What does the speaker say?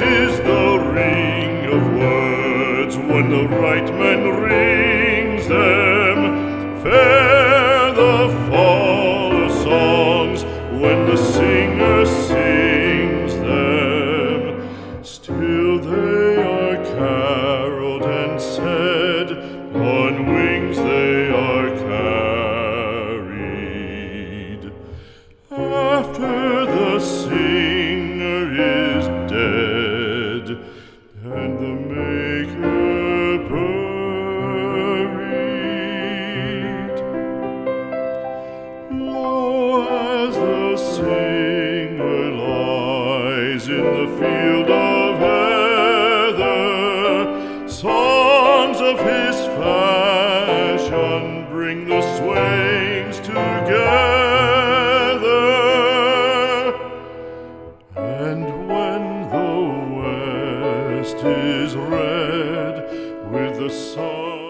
is the ring of words when the right man rings them. Fair the fall of songs when the singer sings them. Still they are caroled and said, on wings they are carried. After the singer is dead and the maker buried, lo, as the singer lies in the field of heather, songs of his fashion bring the swains together. And when the west is red with the sun